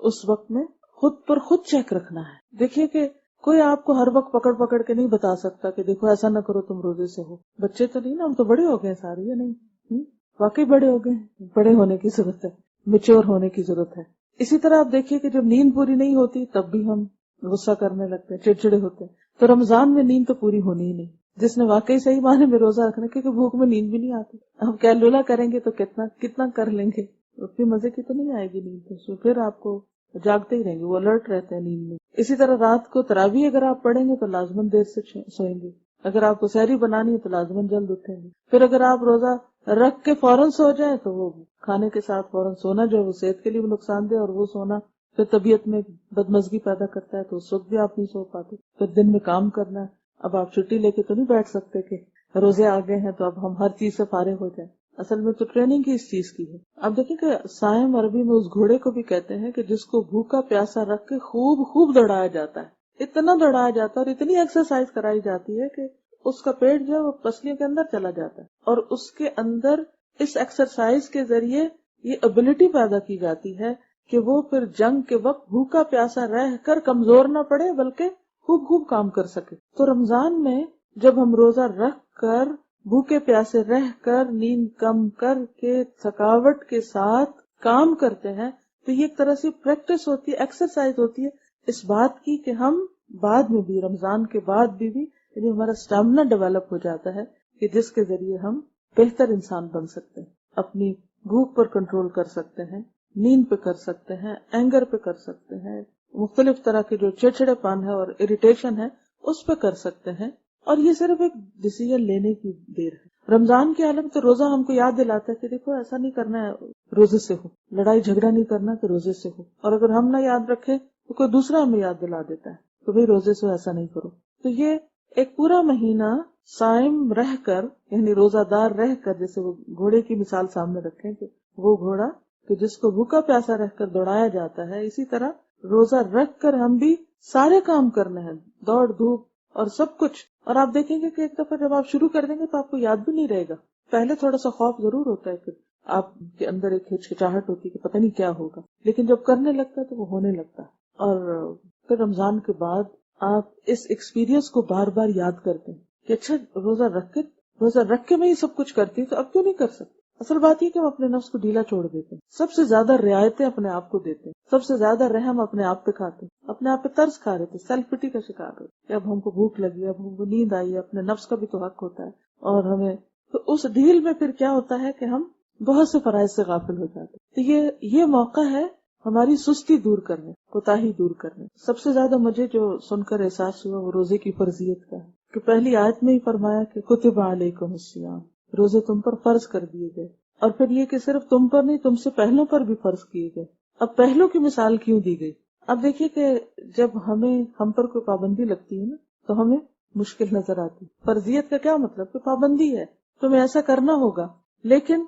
A: اس وقت میں خود پر خود چیک رکھنا ہے. دیکھیے کہ کوئی آپ کو ہر وقت پکڑ پکڑ کے نہیں بتا سکتا کہ دیکھو ایسا نہ کرو تم روزے سے ہو. بچے تو نہیں نا، ہم تو بڑے ہو گئے سارے، یا نہیں؟ واقعی بڑے ہو گئے. بڑے ہونے کی ضرورت ہے، میچور ہونے کی ضرورت ہے. اسی طرح آپ دیکھیے کہ جب نیند پوری نہیں ہوتی تب بھی ہم غصہ کرنے لگتے ہیں، چڑچڑے ہوتے ہیں. تو رمضان میں نیند تو پوری ہونی ہی نہیں. جس نے واقعی صحیح معنی میں روزہ رکھنا، کیونکہ بھوک میں نیند بھی نہیں آتی. ہم کیلولا کریں گے تو کتنا کر لیں گے، اتنی مزے کی تو نہیں آئے گی نیند. تو پھر آپ کو جاگتے ہی رہیں گے، وہ الرٹ رہتے ہیں نیند میں. اسی طرح رات کو تراویح اگر آپ پڑھیں گے تو لازماً دیر سے سوئیں گے. اگر آپ کو سحری بنانی ہے تو لازماً جلد اٹھیں گے. پھر اگر آپ روزہ رکھ کے فوراً سو جائیں تو وہ کھانے کے ساتھ فوراً سونا جو ہے وہ صحت کے لیے بھی نقصان دہ، اور وہ سونا پھر طبیعت میں بدمزگی پیدا کرتا ہے، تو اس وقت بھی آپ نہیں سو پاتے. پھر دن میں کام کرنا ہے. اب آپ چھٹی لے کے تو نہیں بیٹھ سکتے کہ روزے آ گئے ہیں تو اب ہم ہر چیز سے فارغ ہو جائیں. اصل میں تو ٹریننگ ہی اس چیز کی ہے. اب دیکھیں کہ صائم عربی میں اس گھوڑے کو بھی کہتے ہیں کہ جس کو بھوکا پیاسا رکھ کے خوب دوڑایا جاتا ہے. اتنا دوڑایا جاتا ہے اور اتنی ایکسرسائز کرائی جاتی ہے کہ اس کا پیٹ جو ہے وہ پسلیوں کے اندر چلا جاتا ہے، اور اس کے اندر اس ایکسرسائز کے ذریعے یہ ابیلٹی پیدا کی جاتی ہے کہ وہ پھر جنگ کے وقت بھوکا پیاسا رہ کر کمزور نہ پڑے بلکہ خوب کام کر سکے. تو رمضان میں جب ہم روزہ رکھ کر بھوکے پیاسے رہ کر نیند کم کر کے تھکاوٹ کے ساتھ کام کرتے ہیں تو یہ ایک طرح سے پریکٹس ہوتی ہے، ایکسرسائز ہوتی ہے اس بات کی کہ ہم بعد میں بھی، رمضان کے بعد بھی یعنی ہمارا اسٹیمنا ڈیولپ ہو جاتا ہے کہ جس کے ذریعے ہم بہتر انسان بن سکتے ہیں، اپنی بھوک پر کنٹرول کر سکتے ہیں، نیند پہ کر سکتے ہیں، اینگر پہ کر سکتے ہیں، مختلف طرح کے جو چڑچڑے پن ہے اور اریٹیشن ہے اس پہ کر سکتے ہیں. اور یہ صرف ایک ڈیسیژن لینے کی دیر ہے. رمضان کے عالم تو روزہ ہم کو یاد دلاتا ہے کہ دیکھو ایسا نہیں کرنا ہے روزے سے ہو، لڑائی جھگڑا نہیں کرنا کہ روزے سے ہو. اور اگر ہم نہ یاد رکھیں تو کوئی دوسرا ہمیں یاد دلا دیتا ہے کہ بھئی روزے سے ایسا نہیں کرو. تو یہ ایک پورا مہینہ صائم رہ کر، یعنی روزہ دار رہ کر، جیسے وہ گھوڑے کی مثال سامنے رکھیں کہ وہ گھوڑا کہ جس کو بھوکا پیاسا رہ کر دوڑایا جاتا ہے، اسی طرح روزہ رکھ کر ہم بھی سارے کام کرنے ہیں، دوڑ دھوپ اور سب کچھ. اور آپ دیکھیں گے کہ ایک دفعہ جب آپ شروع کر دیں گے تو آپ کو یاد بھی نہیں رہے گا. پہلے تھوڑا سا خوف ضرور ہوتا ہے کہ آپ کے اندر ایک ہچکچاہٹ ہوتی ہے کہ پتہ نہیں کیا ہوگا، لیکن جب کرنے لگتا ہے تو وہ ہونے لگتا ہے. اور پھر رمضان کے بعد آپ اس ایکسپیرینس کو بار بار یاد کرتے ہیں کہ اچھا روزہ رکھ کے میں یہ سب کچھ کرتی تو اب کیوں نہیں کر سکتی. اصل بات یہ کہ ہم اپنے نفس کو ڈھیلا چھوڑ دیتے ہیں، سب سے زیادہ رعایتیں اپنے آپ کو دیتے ہیں، سب سے زیادہ رحم اپنے آپ پہ کھاتے ہیں، اپنے آپ پہ ترس کھا رہے تھے، سیلف پٹی کا شکار ہوتے کہ اب ہم کو بھوک لگی، اب ہم کو نیند آئی. اپنے نفس کا بھی تو حق ہوتا ہے. اور ہمیں تو اس ڈھیل میں پھر کیا ہوتا ہے کہ ہم بہت سے فرائض سے غافل ہو جاتے. تو یہ موقع ہے ہماری سستی دور کرنے، کوتاہی دور کرنے. سب سے زیادہ مجھے جو سن کر احساس ہوا وہ روزے کی فرضیت کا ہے کہ پہلی آیت میں ہی فرمایا کہ کتب علیکم الصیام، روزے تم پر فرض کر دیے گئے. اور پھر یہ کہ صرف تم پر نہیں، تم سے پہلوں پر بھی فرض کیے گئے. اب پہلوں کی مثال کیوں دی گئی؟ اب دیکھیے کہ جب ہم پر کوئی پابندی لگتی ہے نا تو ہمیں مشکل نظر آتی. فرضیت کا کیا مطلب؟ کہ پابندی ہے، تمہیں ایسا کرنا ہوگا. لیکن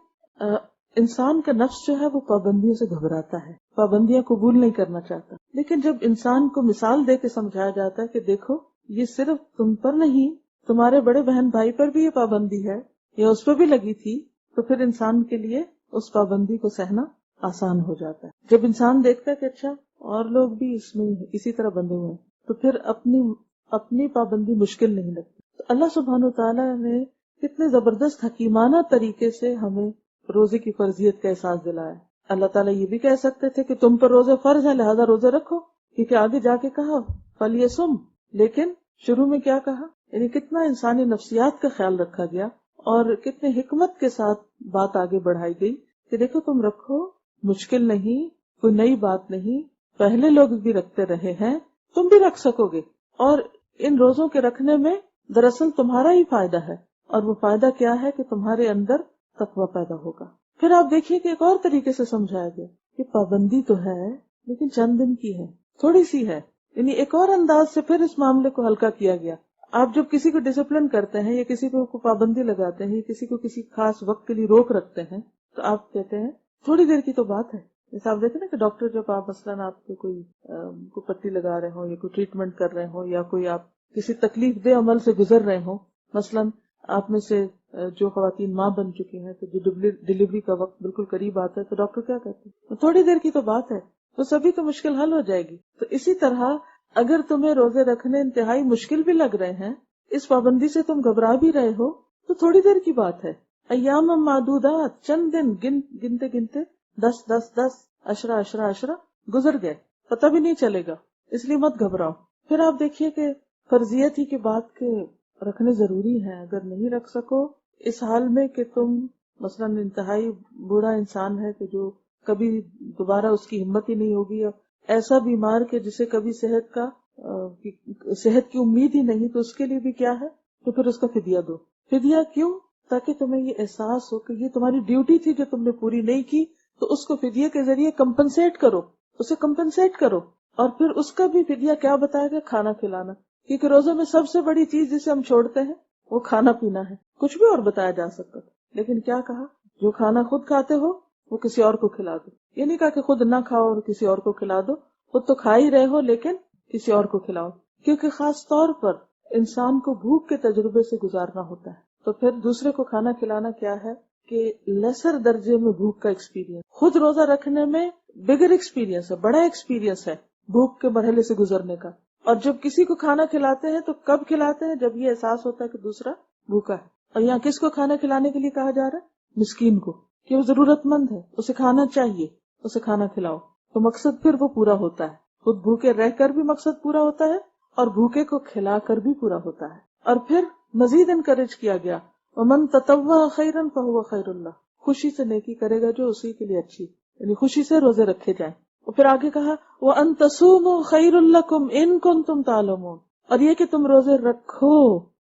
A: انسان کا نفس جو ہے وہ پابندیوں سے گھبراتا ہے، پابندیاں قبول نہیں کرنا چاہتا. لیکن جب انسان کو مثال دے کے سمجھایا جاتا ہے کہ دیکھو یہ صرف تم پر نہیں، تمہارے بڑے بہن بھائی پر بھی یہ پابندی ہے یا اس پہ بھی لگی تھی، تو پھر انسان کے لیے اس پابندی کو سہنا آسان ہو جاتا ہے. جب انسان دیکھتا ہے کہ اچھا اور لوگ بھی اس میں اسی طرح بندھے ہوئے ہیں، تو پھر اپنی پابندی مشکل نہیں لگتی. تو اللہ سبحانہ وتعالیٰ نے کتنے زبردست حکیمانہ طریقے سے ہمیں روزے کی فرضیت کا احساس دلایا. اللہ تعالیٰ یہ بھی کہہ سکتے تھے کہ تم پر روزے فرض ہیں لہذا روزے رکھو، کیونکہ آگے جا کے کہا فَلْيَصُمْ، لیکن شروع میں کیا کہا؟ یعنی کتنا انسانی نفسیات کا خیال رکھا گیا اور کتنے حکمت کے ساتھ بات آگے بڑھائی گئی کہ دیکھو تم رکھو، مشکل نہیں، کوئی نئی بات نہیں، پہلے لوگ بھی رکھتے رہے ہیں، تم بھی رکھ سکو گے. اور ان روزوں کے رکھنے میں دراصل تمہارا ہی فائدہ ہے، اور وہ فائدہ کیا ہے کہ تمہارے اندر تقویٰ پیدا ہوگا. پھر آپ دیکھیے کہ ایک اور طریقے سے سمجھایا گیا کہ پابندی تو ہے لیکن چند دن کی ہے، تھوڑی سی ہے. یعنی ایک اور انداز سے پھر اس معاملے کو ہلکا کیا گیا. آپ جب کسی کو ڈسپلن کرتے ہیں یا کسی کو پابندی لگاتے ہیں یا کسی کو کسی خاص وقت کے لیے روک رکھتے ہیں تو آپ کہتے ہیں تھوڑی دیر کی تو بات ہے. جیسے آپ دیکھیں نا کہ ڈاکٹر جب آپ مثلاً آپ کو کوئی پٹی لگا رہے ہوں یا کوئی ٹریٹمنٹ کر رہے ہوں یا کوئی آپ کسی تکلیف دہ عمل سے گزر رہے ہوں، مثلاً آپ میں سے جو خواتین ماں بن چکی ہیں تو جو ڈلیوری کا وقت بالکل قریب آتا ہے تو ڈاکٹر کیا کہتے ہیں تھوڑی دیر کی تو بات ہے، تو سبھی تو مشکل حل ہو جائے گی. تو اسی طرح اگر تمہیں روزے رکھنے انتہائی مشکل بھی لگ رہے ہیں، اس پابندی سے تم گھبرا بھی رہے ہو، تو تھوڑی دیر کی بات ہے. ایام معدودات، چند دن گنتے گنتے 10 10 گزر گئے، پتہ بھی نہیں چلے گا، اس لیے مت گھبراؤ. پھر آپ دیکھیے کہ فرضیت ہی کی بات کے رکھنے ضروری ہیں. اگر نہیں رکھ سکو اس حال میں کہ تم مثلاً انتہائی بوڑھا انسان ہے کہ جو کبھی دوبارہ اس کی ہمت ہی نہیں ہوگی، ایسا بیمار کہ جسے کبھی صحت کی امید ہی نہیں، تو اس کے لیے بھی کیا ہے، تو پھر اس کا فدیہ دو. فدیہ کیوں؟ تاکہ تمہیں یہ احساس ہو کہ یہ تمہاری ڈیوٹی تھی جو تم نے پوری نہیں کی، تو اس کو فدیہ کے ذریعے کمپنسیٹ کرو، اسے کمپنسیٹ کرو. اور پھر اس کا بھی فدیہ کیا بتایا گیا؟ کھانا کھلانا. کیونکہ روزوں میں سب سے بڑی چیز جسے ہم چھوڑتے ہیں وہ کھانا پینا ہے. کچھ بھی اور بتایا جا سکتا تھا، لیکن کیا کہا؟ جو کھانا خود کھاتے ہو وہ کسی اور کو کھلا دو. یہ نہیں کہا کہ خود نہ کھاؤ اور کسی اور کو کھلا دو، خود تو کھا ہی رہے ہو لیکن کسی اور کو کھلاؤ. کیونکہ خاص طور پر انسان کو بھوک کے تجربے سے گزارنا ہوتا ہے، تو پھر دوسرے کو کھانا کھلانا کیا ہے کہ لیسر درجے میں بھوک کا ایکسپیرینس. خود روزہ رکھنے میں بگر ایکسپیرینس ہے، بڑا ایکسپیرینس ہے بھوک کے مرحلے سے گزرنے کا. اور جب کسی کو کھانا کھلاتے ہیں تو کب کھلاتے ہیں؟ جب یہ احساس ہوتا ہے کہ دوسرا بھوکا ہے. اور یہاں کس کو کھانا کھلانے کے لیے کہا جا رہا ہے؟ مسکین کو، کہ وہ ضرورت مند ہے، اسے کھانا چاہیے، اسے کھانا کھلاؤ. تو مقصد پھر وہ پورا ہوتا ہے. خود بھوکے رہ کر بھی مقصد پورا ہوتا ہے اور بھوکے کو کھلا کر بھی پورا ہوتا ہے. اور پھر مزید انکریج کیا گیا وَمَن تَطَوَّعَ خَيْرًا فَهُوَ خَيْرٌ لَهُ، خوشی سے نیکی کرے گا جو اسی کے لیے اچھی، یعنی خوشی سے روزے رکھے جائیں. اور پھر آگے کہا وَأَن تَصُومُوا خَيْرٌ لَكُمْ إِن كُنتُمْ تَعْلَمُونَ، اور یہ کہ تم روزے رکھو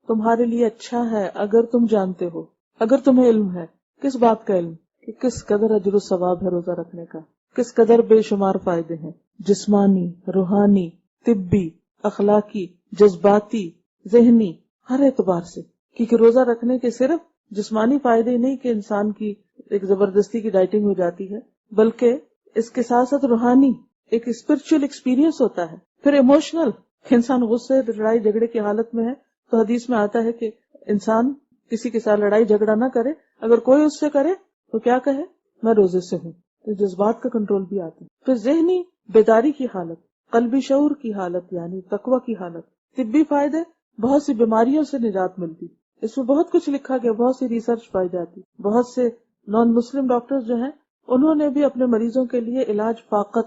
A: تمہارے لیے اچھا ہے اگر تم جانتے ہو، اگر تمہیں علم ہے. کس بات کا علم؟ کہ کس قدر اجر و ثواب ہے روزہ رکھنے کا، کس قدر بے شمار فائدے ہیں، جسمانی، روحانی، طبی، اخلاقی، جذباتی، ذہنی، ہر اعتبار سے. کیونکہ روزہ رکھنے کے صرف جسمانی فائدے ہی نہیں کہ انسان کی ایک زبردستی کی ڈائٹنگ ہو جاتی ہے، بلکہ اس کے ساتھ ساتھ روحانی ایک اسپرچل ایکسپیرینس ہوتا ہے. پھر ایموشنل، انسان غصے لڑائی جھگڑے کی حالت میں ہے تو حدیث میں آتا ہے کہ انسان کسی کے ساتھ لڑائی جھگڑا نہ کرے، اگر کوئی اس سے کرے تو کیا کہے؟ میں روزے سے ہوں. تو جذبات کا کنٹرول بھی آتا ہے. پھر ذہنی بیداری کی حالت، قلبی شعور کی حالت یعنی تقوی کی حالت. طبی فائدے، بہت سی بیماریوں سے نجات ملتی. اس میں بہت کچھ لکھا گیا، بہت سی ریسرچ پائی جاتی. بہت سے نان مسلم ڈاکٹر جو ہیں انہوں نے بھی اپنے مریضوں کے لیے علاج فاقہ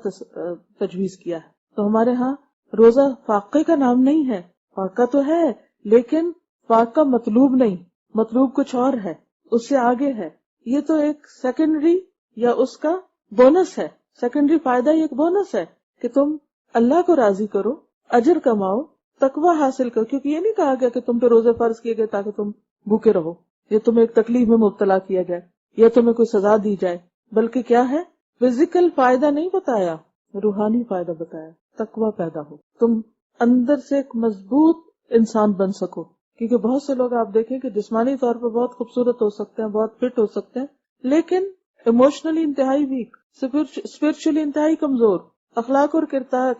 A: تجویز کیا ہے. تو ہمارے ہاں روزہ فاقے کا نام نہیں ہے، فاقہ تو ہے لیکن فاقہ مطلوب نہیں، مطلوب کچھ اور ہے، اس سے آگے ہے. یہ تو ایک سیکنڈری یا اس کا بونس ہے، سیکنڈری فائدہ ہی ایک بونس ہے کہ تم اللہ کو راضی کرو، اجر کماؤ، تقوی حاصل کرو. کیونکہ یہ نہیں کہا گیا کہ تم پہ روزے فرض کیے گئے تاکہ تم بھوکے رہو یا تمہیں ایک تکلیف میں مبتلا کیا جائے یا تمہیں کوئی سزا دی جائے، بلکہ کیا ہے؟ فزیکل فائدہ نہیں بتایا، روحانی فائدہ بتایا. تقوی پیدا ہو، تم اندر سے ایک مضبوط انسان بن سکو. کیونکہ بہت سے لوگ آپ دیکھیں کہ جسمانی طور پر بہت خوبصورت ہو سکتے ہیں، بہت فٹ ہو سکتے ہیں، لیکن ایموشنلی انتہائی ویک. اسپرچولی انتہائی کمزور، اخلاق اور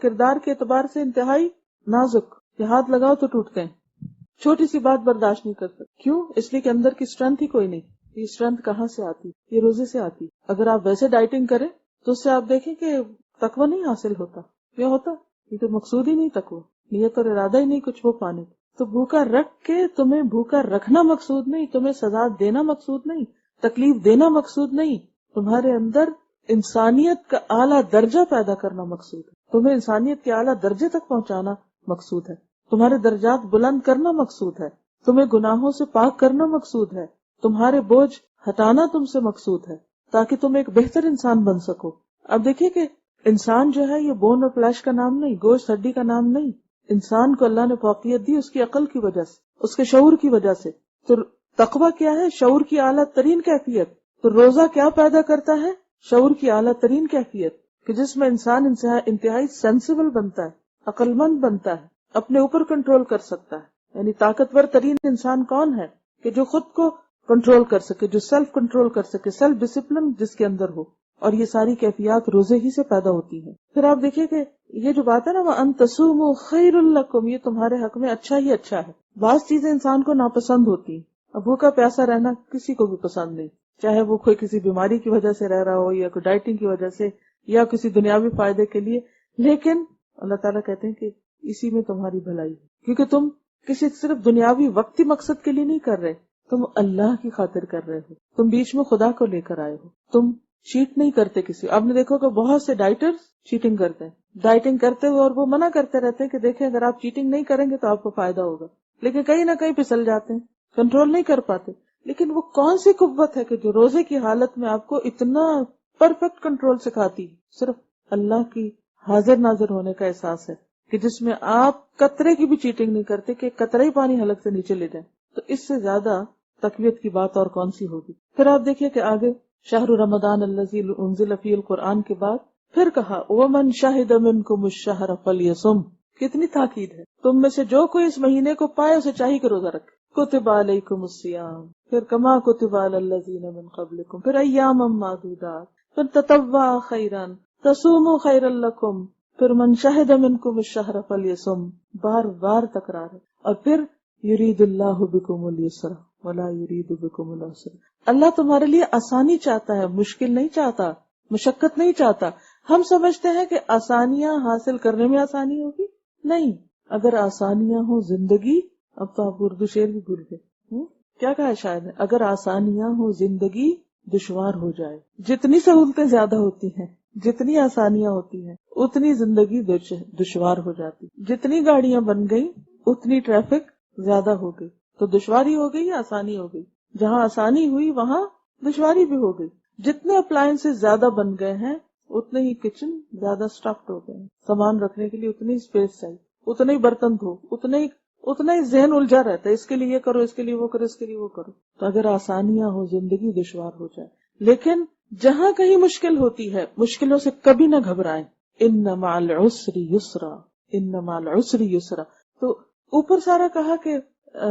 A: کردار کے اعتبار سے انتہائی نازک، کہ ہاتھ لگاؤ تو ٹوٹتے ہیں، چھوٹی سی بات برداشت نہیں کرتے. کیوں؟ اس لیے کہ اندر کی اسٹرینتھ ہی کوئی نہیں. یہ اسٹرینتھ کہاں سے آتی؟ یہ روزے سے آتی. اگر آپ ویسے ڈائٹنگ کریں تو اس سے آپ دیکھیں کہ تقوی نہیں حاصل ہوتا. کیا ہوتا؟ یہ تو مقصود ہی نہیں تقوی، نیت اور ارادہ ہی نہیں کچھ ہو پانے. تو بھوکا رکھ کے تمہیں بھوکا رکھنا مقصود نہیں، تمہیں سزا دینا مقصود نہیں، تکلیف دینا مقصود نہیں، تمہارے اندر انسانیت کا اعلیٰ درجہ پیدا کرنا مقصود ہے. تمہیں انسانیت کے اعلیٰ درجے تک پہنچانا مقصود ہے، تمہارے درجات بلند کرنا مقصود ہے، تمہیں گناہوں سے پاک کرنا مقصود ہے، تمہارے بوجھ ہٹانا تم سے مقصود ہے، تاکہ تم ایک بہتر انسان بن سکو. اب دیکھیے کہ انسان جو ہے یہ بون اور فلیش کا نام نہیں، گوشت ہڈی کا نام نہیں. انسان کو اللہ نے فوقیت دی اس کی عقل کی وجہ سے، اس کے شعور کی وجہ سے. تو تقویٰ کیا ہے؟ شعور کی اعلیٰ ترین کیفیت. تو روزہ کیا پیدا کرتا ہے؟ شعور کی اعلیٰ ترین کیفیت، کہ جس میں انسان انتہائی سینسیبل بنتا ہے، عقل مند بنتا ہے، اپنے اوپر کنٹرول کر سکتا ہے. یعنی طاقتور ترین انسان کون ہے؟ کہ جو خود کو کنٹرول کر سکے، جو سیلف کنٹرول کر سکے، سیلف ڈسپلن جس کے اندر ہو. اور یہ ساری کیفیات روزے ہی سے پیدا ہوتی ہیں. پھر آپ دیکھیے کہ یہ جو بات ہے نا وَأَن تَصُومُوا خَيْرٌ لَكُمْ، یہ تمہارے حق میں اچھا ہی اچھا ہے. بعض چیزیں انسان کو ناپسند ہوتی ہیں. اب بھوکا پیاسا رہنا کسی کو بھی پسند نہیں، چاہے وہ کوئی کسی بیماری کی وجہ سے رہ رہا ہو، یا کوئی ڈائٹنگ کی وجہ سے، یا کسی دنیاوی فائدے کے لیے. لیکن اللہ تعالیٰ کہتے ہیں کہ اسی میں تمہاری بھلائی ہے، کیونکہ تم کسی صرف دنیاوی وقتی مقصد کے لیے نہیں کر رہے، تم اللہ کی خاطر کر رہے ہو. تم بیچ میں خدا کو لے کر آئے ہو. تم چیٹ نہیں کرتے کسی. آپ نے دیکھو کہ بہت سے ڈائٹرز چیٹنگ کرتے ہیں، ڈائٹنگ کرتے ہوئے، اور وہ منع کرتے رہتے ہیں کہ دیکھیں اگر آپ چیٹنگ نہیں کریں گے تو آپ کو فائدہ ہوگا، لیکن کہیں نہ کہیں پھسل جاتے ہیں، کنٹرول نہیں کر پاتے. لیکن وہ کون سی قوت ہے کہ جو روزے کی حالت میں آپ کو اتنا پرفیکٹ کنٹرول سکھاتی؟ صرف اللہ کی حاضر ناظر ہونے کا احساس ہے، کہ جس میں آپ قطرے کی بھی چیٹنگ نہیں کرتے کہ قطرے ہی پانی حلق سے نیچے لے جائیں. تو اس سے زیادہ تقویت کی بات اور کون سی ہوگی؟ پھر آپ دیکھیے کہ آگے شہر رمضان الذی انزل فیہ القرآن کے بعد پھر کہا وَمَن شَهِدَ مِنْکُمُ الشَّهْرَ فَلْيَصُمْ. کتنی تاکید ہے. تم میں سے جو کوئی اس مہینے کو پائے اسے چاہیے کہ روزہ رکھے. کتب علیکم الصیام، پھر کما کتب علی الذین من قبلکم، پھر ایاما معدودات، پھر تطوع خیرا تصوموا خیرا لکم، پھر من شہد منکم الشہر فلیصم. بار بار تکرار ہے. اور پھر یرید اللہ بکم اليسر ولا یرید بکم العسر. اللہ تمہارے لیے آسانی چاہتا ہے، مشکل نہیں چاہتا، مشقت نہیں چاہتا. ہم سمجھتے ہیں کہ آسانیاں حاصل کرنے میں آسانی ہوگی. نہیں، اگر آسانیاں ہوں زندگی، اب تو آپ اردو شعر بھی بھول گئے. کیا کہا ہے شاید نے؟ اگر آسانیاں ہوں زندگی دشوار ہو جائے. جتنی سہولتیں زیادہ ہوتی ہیں، جتنی آسانیاں ہوتی ہیں، اتنی زندگی دشوار ہو جاتی. جتنی گاڑیاں بن گئی اتنی ٹریفک زیادہ ہو گئی. تو دشواری ہو گئی یا آسانی ہو گئی؟ جہاں آسانی ہوئی وہاں دشواری بھی ہو گئی. جتنے اپلائنسز زیادہ بن گئے ہیں اتنے ہی کچن زیادہ اسٹفڈ ہو گئے ہیں. سامان رکھنے کے لیے اتنی اسپیس چاہیے، اتنے ہی برتن دھو، اتنا ہی ذہن الجھا رہتا ہے، اس کے لیے یہ کرو، اس کے لیے وہ کرو، اس کے لیے وہ کرو. تو اگر آسانیاں ہو زندگی دشوار ہو جائے. لیکن جہاں کہیں مشکل ہوتی ہے مشکلوں سے کبھی نہ گھبرائیں. ان مع العسر یسرا، ان مع العسر یسرا. تو اوپر سارا کہا کہ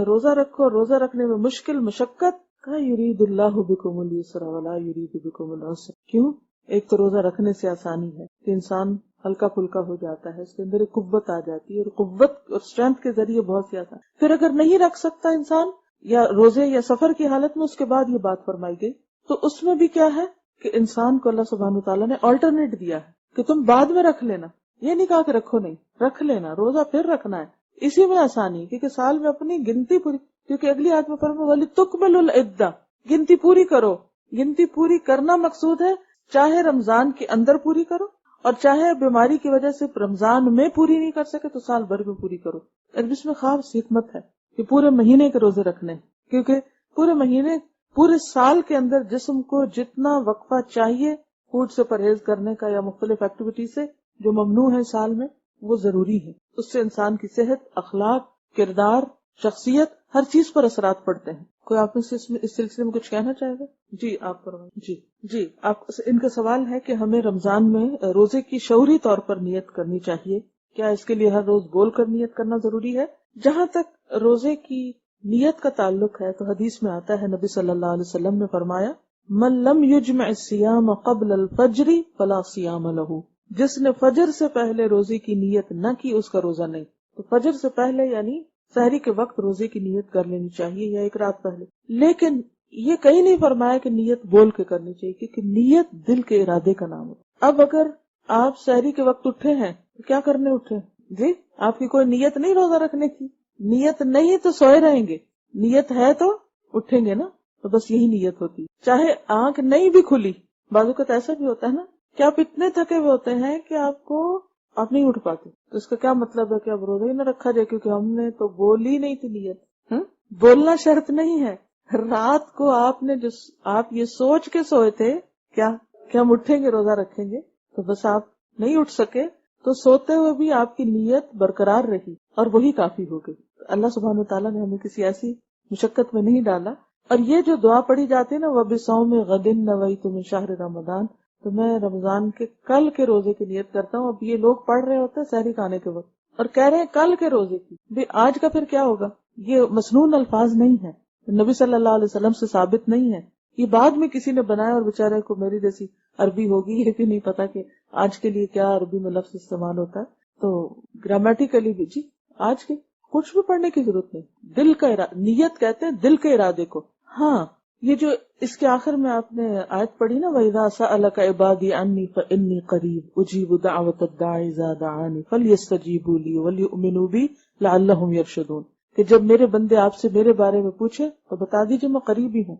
A: روزہ رکھو، روزہ رکھنے میں مشکل مشقت، کہا یرید اللہ بکم اليسر ولا یرید بکم العسر. کیوں؟ ایک تو روزہ رکھنے سے آسانی ہے کہ انسان ہلکا پھلکا ہو جاتا ہے، اس کے اندر ایک قوت آ جاتی ہے، اور قوت اور اسٹرینتھ کے ذریعے بہت سی آسان. پھر اگر نہیں رکھ سکتا انسان یا روزے یا سفر کی حالت میں، اس کے بعد یہ بات فرمائی گئی. تو اس میں بھی کیا ہے کہ انسان کو اللہ سبحانہ وتعالیٰ نے آلٹرنیٹ دیا ہے کہ تم بعد میں رکھ لینا. یہ نہیں کہا کہ رکھو نہیں، رکھ لینا، روزہ پھر رکھنا ہے. اسی میں آسانی، کیونکہ سال میں اپنی گنتی پوری، کیونکہ اگلی آیت میں فرمایا وَلِتُکْمِلُوا الْعِدَّةَ، گنتی پوری کرو. گنتی پوری کرنا مقصود ہے، چاہے رمضان کے اندر پوری کرو، اور چاہے بیماری کی وجہ سے رمضان میں پوری نہیں کر سکے تو سال بھر میں پوری کرو. اس میں خاص حکمت ہے کہ پورے مہینے کے روزے رکھنے، کیونکہ پورے مہینے، پورے سال کے اندر جسم کو جتنا وقفہ چاہیے فوڈ سے پرہیز کرنے کا یا مختلف ایکٹیویٹی سے جو ممنوع ہے سال میں، وہ ضروری ہے. اس سے انسان کی صحت، اخلاق، کردار، شخصیت، ہر چیز پر اثرات پڑتے ہیں. کوئی آپ اس سلسلے میں کچھ کہنا چاہے گا؟ جی آپ فرمائیں. جی آپ ان کا سوال ہے کہ ہمیں رمضان میں روزے کی شعوری طور پر نیت کرنی چاہیے، کیا اس کے لیے ہر روز بول کر نیت کرنا ضروری ہے؟ جہاں تک روزے کی نیت کا تعلق ہے تو حدیث میں آتا ہے، نبی صلی اللہ علیہ وسلم نے فرمایا من لم یجمع الصیام قبل الفجر فلا صیام له، جس نے فجر سے پہلے روزے کی نیت نہ کی اس کا روزہ نہیں. تو فجر سے پہلے یعنی سحری کے وقت روزے کی نیت کر لینی چاہیے یا ایک رات پہلے. لیکن یہ کہیں نہیں فرمایا کہ نیت بول کے کرنی چاہیے، کیونکہ نیت دل کے ارادے کا نام ہے. اب اگر آپ سحری کے وقت اٹھے ہیں تو کیا کرنے اٹھے؟ جی آپ کی کوئی نیت نہیں روزہ رکھنے کی، نیت نہیں تو سوئے رہیں گے، نیت ہے تو اٹھیں گے نا. تو بس یہی نیت ہوتی ہے، چاہے آنکھ نہیں بھی کھلی. بعض اوقات ایسا بھی ہوتا ہے نا کہ آپ اتنے تھکے ہوئے ہوتے ہیں کہ آپ نہیں اٹھ پاتے، تو اس کا کیا مطلب ہے کہ اب روزہ ہی نہ رکھا جائے کیونکہ ہم نے تو بولی نہیں تھی نیت. بولنا شرط نہیں ہے. رات کو آپ یہ سوچ کے سوئے تھے کیا کہ ہم اٹھیں گے روزہ رکھیں گے، تو بس آپ نہیں اٹھ سکے، تو سوتے ہوئے بھی آپ کی نیت برقرار رہی اور وہی کافی ہو گئی. اللہ سبحانہ وتعالیٰ نے ہمیں کسی ایسی مشقت میں نہیں ڈالا. اور یہ جو دعا پڑھی جاتی ہے نا وَبِصَوْمِ غَدٍ نَوَيْتُ مِن شَهْرِ رمضان، تو میں رمضان کے کل کے روزے کی نیت کرتا ہوں. اب یہ لوگ پڑھ رہے ہوتے ہیں سحری کھانے کے وقت اور کہہ رہے ہیں کل کے روزے کی. بھی آج کا پھر کیا ہوگا؟ یہ مسنون الفاظ نہیں ہے، نبی صلی اللہ علیہ وسلم سے ثابت نہیں ہے. یہ بعد میں کسی نے بنایا اور بیچارے کو میری جیسی عربی ہوگی یہ بھی نہیں پتا کہ آج کے لیے کیا عربی میں لفظ استعمال ہوتا ہے. تو گرامیٹیکلی بھی جی آج کے کچھ بھی پڑھنے کی ضرورت نہیں. دل کا نیت کہتے ہیں دل کے ارادے کو. ہاں یہ جو اس کے آخر میں آپ نے آیت پڑھی نا وَإِذَا سَأَلَكَ عِبَادِي عَنِّي فَإِنِّي قَرِيبٌ أُجِيبُ دَعْوَةَ الدَّاعِ إِذَا دَعَانِ فَلْيَسْتَجِيبُوا لِي وَلْيُؤْمِنُوا بِي لَعَلَّهُمْ يَرْشُدُونَ، کہ جب میرے بندے آپ سے میرے بارے میں پوچھے تو بتا دیجیے میں قریب ہی ہوں،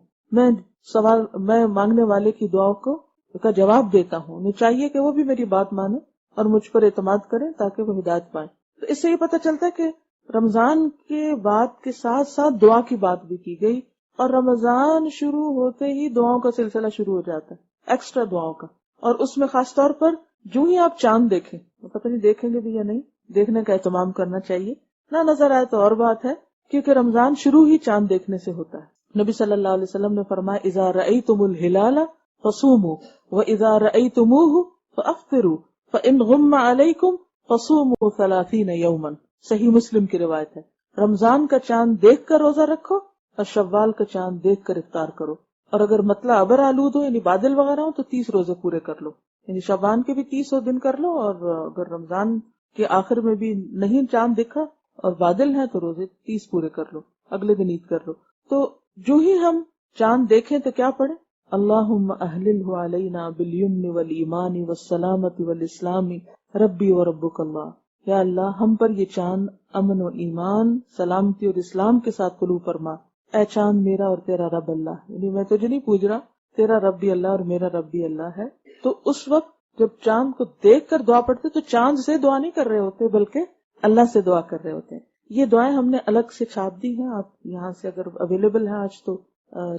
A: میں مانگنے والے کی دعاؤں کا جواب دیتا ہوں. انہیں چاہیے کہ وہ بھی میری بات مانے اور مجھ پر اعتماد کریں تاکہ وہ ہدایت پائیں. تو اس سے یہ پتہ چلتا ہے کہ رمضان کے بعد کے ساتھ ساتھ دعا کی بات بھی کی گئی، اور رمضان شروع ہوتے ہی دعاؤں کا سلسلہ شروع ہو جاتا ہے، ایکسٹرا دعاؤں کا. اور اس میں خاص طور پر جو ہی آپ چاند دیکھیں، پتہ نہیں دیکھیں گے بھی یا نہیں، دیکھنے کا اہتمام کرنا چاہیے. نہ نظر آئے تو اور بات ہے، کیونکہ رمضان شروع ہی چاند دیکھنے سے ہوتا ہے. نبی صلی اللہ علیہ وسلم نے فرمایا اذا رأیتم الہلال فصوموا واذا رأیتموہ فافطروا فان غم علیکم فصوموا 30 یوما. صحیح مسلم کی روایت ہے. رمضان کا چاند دیکھ کر روزہ رکھو اور شوال کا چاند دیکھ کر افطار کرو، اور اگر مطلع ابر آلود ہو یعنی بادل وغیرہ ہو تو 30 روزے پورے کر لو، یعنی شعبان کے بھی 30 دن کر لو، اور اگر رمضان کے آخر میں بھی نہیں چاند دکھا اور بادل ہیں تو روزے 30 پورے کر لو، اگلے دن عید کر لو. تو جو ہی ہم چاند دیکھیں تو کیا پڑھیں؟ اللہم اہللہ علینا بالیمن والایمان والسلامت والاسلام ربی وربک اللہ. یا اللہ ہم پر یہ چاند امن و ایمان، سلامتی اور اسلام کے ساتھ طلوع فرما. اے چاند میرا اور تیرا رب اللہ، یعنی میں تجھے نہیں پوچھ رہا، تیرا رب بھی اللہ اور میرا رب بھی اللہ ہے. تو اس وقت جب چاند کو دیکھ کر دعا پڑھتے تو چاند سے دعا نہیں کر رہے ہوتے بلکہ اللہ سے دعا کر رہے ہوتے ہیں. یہ دعائیں ہم نے الگ سے چھاپ دی ہیں، آپ یہاں سے اگر اویلیبل ہیں آج تو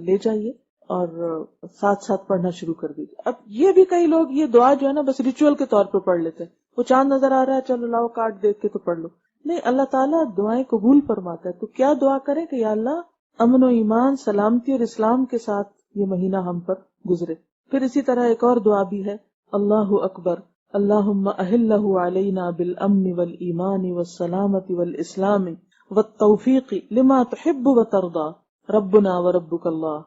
A: لے جائیے اور ساتھ ساتھ پڑھنا شروع کر دیجیے. اب یہ بھی کئی لوگ یہ دعا جو ہے نا بس ریچول کے طور پہ پڑھ لیتے ہیں، وہ چاند نظر آ رہا ہے چلو لاؤ کارڈ دیکھ کے تو پڑھ لو. نہیں، اللہ تعالیٰ دعائیں قبول فرماتا ہے. تو کیا دعا کریں کہ یا اللہ امن و ایمان، سلامتی اور اسلام کے ساتھ یہ مہینہ ہم پر گزرے. پھر اسی طرح ایک اور دعا بھی ہے، اللہ اکبر اللہم اہلہ علینا بالامن والایمان والسلامت والاسلام والتوفیق لما تحب وترضى ربنا وربک اللہ